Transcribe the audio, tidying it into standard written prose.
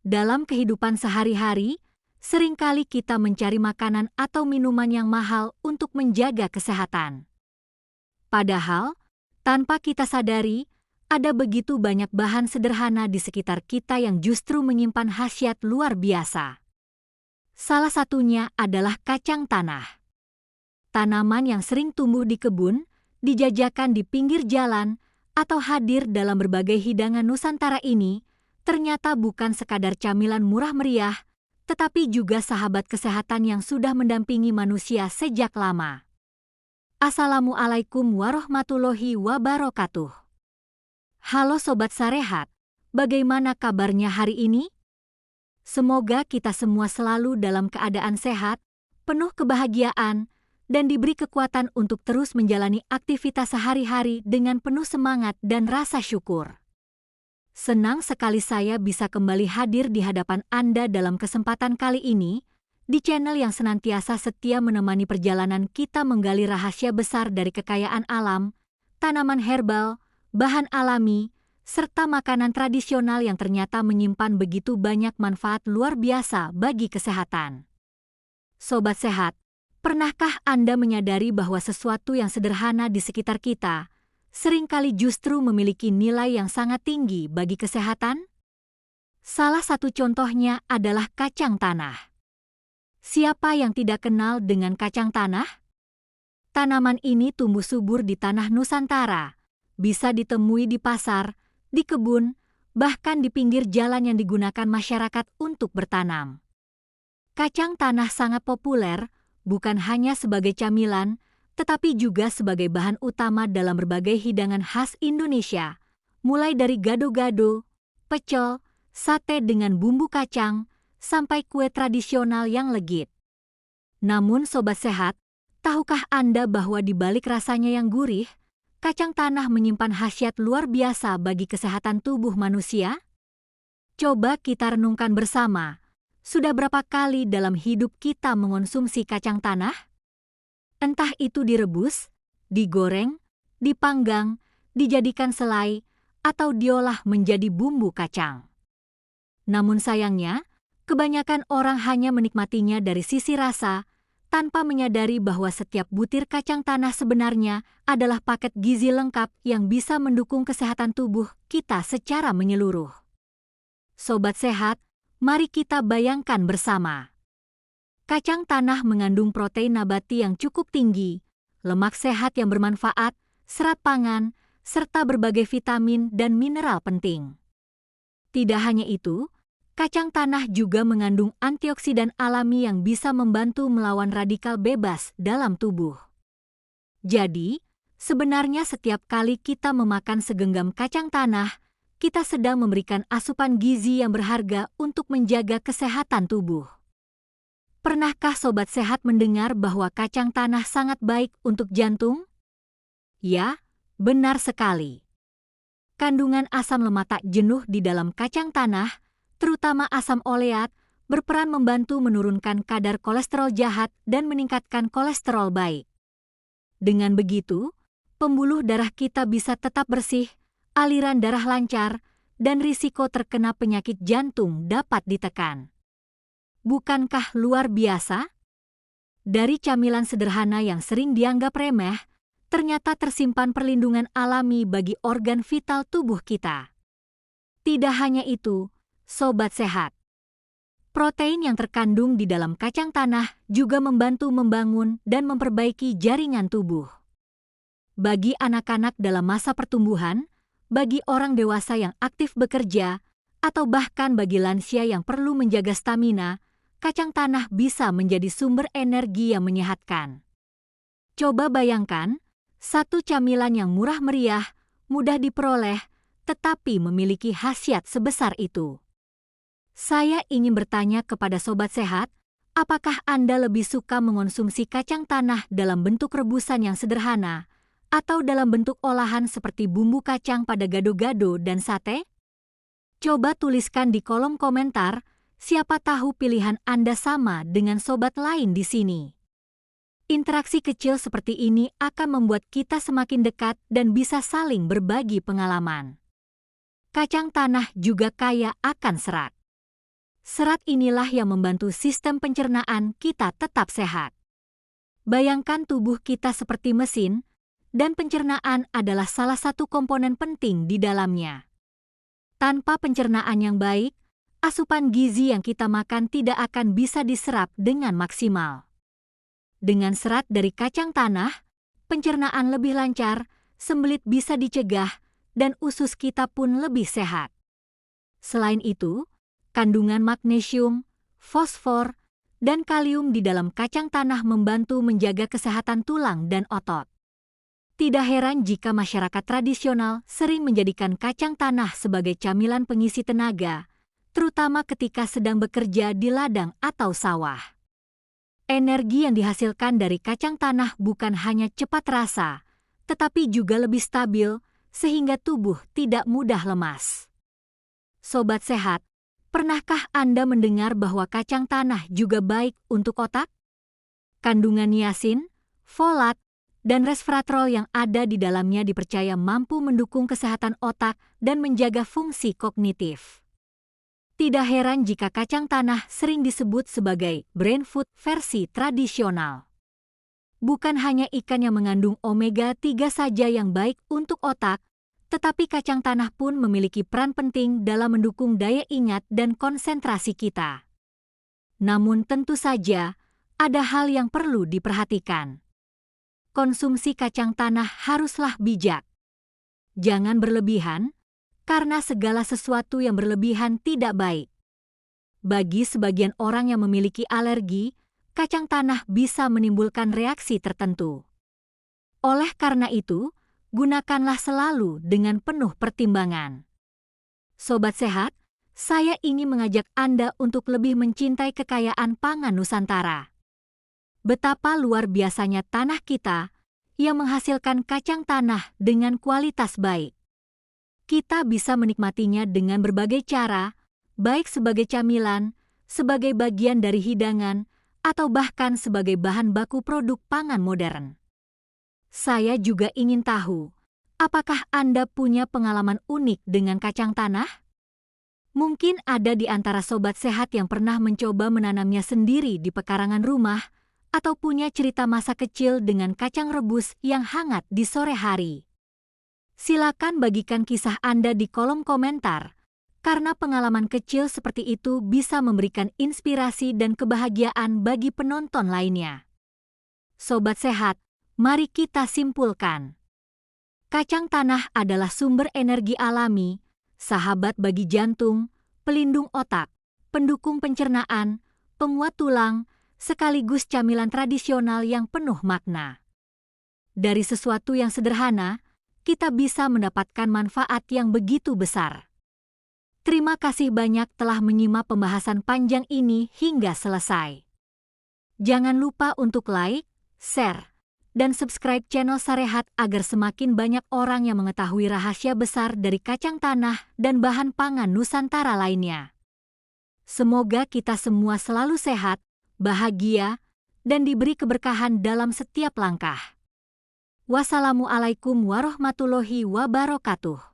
Dalam kehidupan sehari-hari, seringkali kita mencari makanan atau minuman yang mahal untuk menjaga kesehatan. Padahal, tanpa kita sadari, ada begitu banyak bahan sederhana di sekitar kita yang justru menyimpan khasiat luar biasa. Salah satunya adalah kacang tanah. Tanaman yang sering tumbuh di kebun, dijajakan di pinggir jalan, atau hadir dalam berbagai hidangan Nusantara ini, ternyata bukan sekadar camilan murah meriah, tetapi juga sahabat kesehatan yang sudah mendampingi manusia sejak lama. Assalamualaikum warahmatullahi wabarakatuh. Halo Sobat Sarehat, bagaimana kabarnya hari ini? Semoga kita semua selalu dalam keadaan sehat, penuh kebahagiaan, dan diberi kekuatan untuk terus menjalani aktivitas sehari-hari dengan penuh semangat dan rasa syukur. Senang sekali saya bisa kembali hadir di hadapan Anda dalam kesempatan kali ini, di channel yang senantiasa setia menemani perjalanan kita menggali rahasia besar dari kekayaan alam, tanaman herbal, bahan alami, serta makanan tradisional yang ternyata menyimpan begitu banyak manfaat luar biasa bagi kesehatan. Sobat Sehat, pernahkah Anda menyadari bahwa sesuatu yang sederhana di sekitar kita seringkali justru memiliki nilai yang sangat tinggi bagi kesehatan? Salah satu contohnya adalah kacang tanah. Siapa yang tidak kenal dengan kacang tanah? Tanaman ini tumbuh subur di tanah Nusantara, bisa ditemui di pasar, di kebun, bahkan di pinggir jalan yang digunakan masyarakat untuk bertanam. Kacang tanah sangat populer, bukan hanya sebagai camilan, tetapi juga sebagai bahan utama dalam berbagai hidangan khas Indonesia, mulai dari gado-gado, pecel, sate dengan bumbu kacang, sampai kue tradisional yang legit. Namun Sobat Sehat, tahukah Anda bahwa di balik rasanya yang gurih, kacang tanah menyimpan khasiat luar biasa bagi kesehatan tubuh manusia? Coba kita renungkan bersama, sudah berapa kali dalam hidup kita mengonsumsi kacang tanah? Entah itu direbus, digoreng, dipanggang, dijadikan selai, atau diolah menjadi bumbu kacang. Namun sayangnya, kebanyakan orang hanya menikmatinya dari sisi rasa, tanpa menyadari bahwa setiap butir kacang tanah sebenarnya adalah paket gizi lengkap yang bisa mendukung kesehatan tubuh kita secara menyeluruh. Sobat Sehat, mari kita bayangkan bersama. Kacang tanah mengandung protein nabati yang cukup tinggi, lemak sehat yang bermanfaat, serat pangan, serta berbagai vitamin dan mineral penting. Tidak hanya itu, kacang tanah juga mengandung antioksidan alami yang bisa membantu melawan radikal bebas dalam tubuh. Jadi, sebenarnya setiap kali kita memakan segenggam kacang tanah, kita sedang memberikan asupan gizi yang berharga untuk menjaga kesehatan tubuh. Pernahkah Sobat Sehat mendengar bahwa kacang tanah sangat baik untuk jantung? Ya, benar sekali. Kandungan asam lemak tak jenuh di dalam kacang tanah, terutama asam oleat, berperan membantu menurunkan kadar kolesterol jahat dan meningkatkan kolesterol baik. Dengan begitu, pembuluh darah kita bisa tetap bersih, aliran darah lancar, dan risiko terkena penyakit jantung dapat ditekan. Bukankah luar biasa? Dari camilan sederhana yang sering dianggap remeh, ternyata tersimpan perlindungan alami bagi organ vital tubuh kita. Tidak hanya itu, Sobat Sehat, protein yang terkandung di dalam kacang tanah juga membantu membangun dan memperbaiki jaringan tubuh. Bagi anak-anak dalam masa pertumbuhan, bagi orang dewasa yang aktif bekerja, atau bahkan bagi lansia yang perlu menjaga stamina, kacang tanah bisa menjadi sumber energi yang menyehatkan. Coba bayangkan, satu camilan yang murah meriah, mudah diperoleh, tetapi memiliki khasiat sebesar itu. Saya ingin bertanya kepada Sobat Sehat, apakah Anda lebih suka mengonsumsi kacang tanah dalam bentuk rebusan yang sederhana, atau dalam bentuk olahan seperti bumbu kacang pada gado-gado dan sate? Coba tuliskan di kolom komentar, siapa tahu pilihan Anda sama dengan sobat lain di sini. Interaksi kecil seperti ini akan membuat kita semakin dekat dan bisa saling berbagi pengalaman. Kacang tanah juga kaya akan serat. Serat inilah yang membantu sistem pencernaan kita tetap sehat. Bayangkan tubuh kita seperti mesin, dan pencernaan adalah salah satu komponen penting di dalamnya. Tanpa pencernaan yang baik, asupan gizi yang kita makan tidak akan bisa diserap dengan maksimal. Dengan serat dari kacang tanah, pencernaan lebih lancar, sembelit bisa dicegah, dan usus kita pun lebih sehat. Selain itu, kandungan magnesium, fosfor, dan kalium di dalam kacang tanah membantu menjaga kesehatan tulang dan otot. Tidak heran jika masyarakat tradisional sering menjadikan kacang tanah sebagai camilan pengisi tenaga, terutama ketika sedang bekerja di ladang atau sawah. Energi yang dihasilkan dari kacang tanah bukan hanya cepat rasa, tetapi juga lebih stabil, sehingga tubuh tidak mudah lemas. Sobat sehat, pernahkah Anda mendengar bahwa kacang tanah juga baik untuk otak? Kandungan niacin, folat, dan resveratrol yang ada di dalamnya dipercaya mampu mendukung kesehatan otak dan menjaga fungsi kognitif. Tidak heran jika kacang tanah sering disebut sebagai brain food versi tradisional. Bukan hanya ikan yang mengandung omega-3 saja yang baik untuk otak, tetapi kacang tanah pun memiliki peran penting dalam mendukung daya ingat dan konsentrasi kita. Namun tentu saja, ada hal yang perlu diperhatikan. Konsumsi kacang tanah haruslah bijak. Jangan berlebihan, karena segala sesuatu yang berlebihan tidak baik. Bagi sebagian orang yang memiliki alergi, kacang tanah bisa menimbulkan reaksi tertentu. Oleh karena itu, gunakanlah selalu dengan penuh pertimbangan. Sobat sehat, saya ingin mengajak Anda untuk lebih mencintai kekayaan pangan Nusantara. Betapa luar biasanya tanah kita yang menghasilkan kacang tanah dengan kualitas baik. Kita bisa menikmatinya dengan berbagai cara, baik sebagai camilan, sebagai bagian dari hidangan, atau bahkan sebagai bahan baku produk pangan modern. Saya juga ingin tahu, apakah Anda punya pengalaman unik dengan kacang tanah? Mungkin ada di antara sobat sehat yang pernah mencoba menanamnya sendiri di pekarangan rumah, atau punya cerita masa kecil dengan kacang rebus yang hangat di sore hari. Silakan bagikan kisah Anda di kolom komentar, karena pengalaman kecil seperti itu bisa memberikan inspirasi dan kebahagiaan bagi penonton lainnya. Sobat sehat, mari kita simpulkan. Kacang tanah adalah sumber energi alami, sahabat bagi jantung, pelindung otak, pendukung pencernaan, penguat tulang, sekaligus camilan tradisional yang penuh makna. Dari sesuatu yang sederhana, kita bisa mendapatkan manfaat yang begitu besar. Terima kasih banyak telah menyimak pembahasan panjang ini hingga selesai. Jangan lupa untuk like, share, dan subscribe channel Sarehat agar semakin banyak orang yang mengetahui rahasia besar dari kacang tanah dan bahan pangan Nusantara lainnya. Semoga kita semua selalu sehat, bahagia, dan diberi keberkahan dalam setiap langkah. Wassalamualaikum warahmatullahi wabarakatuh.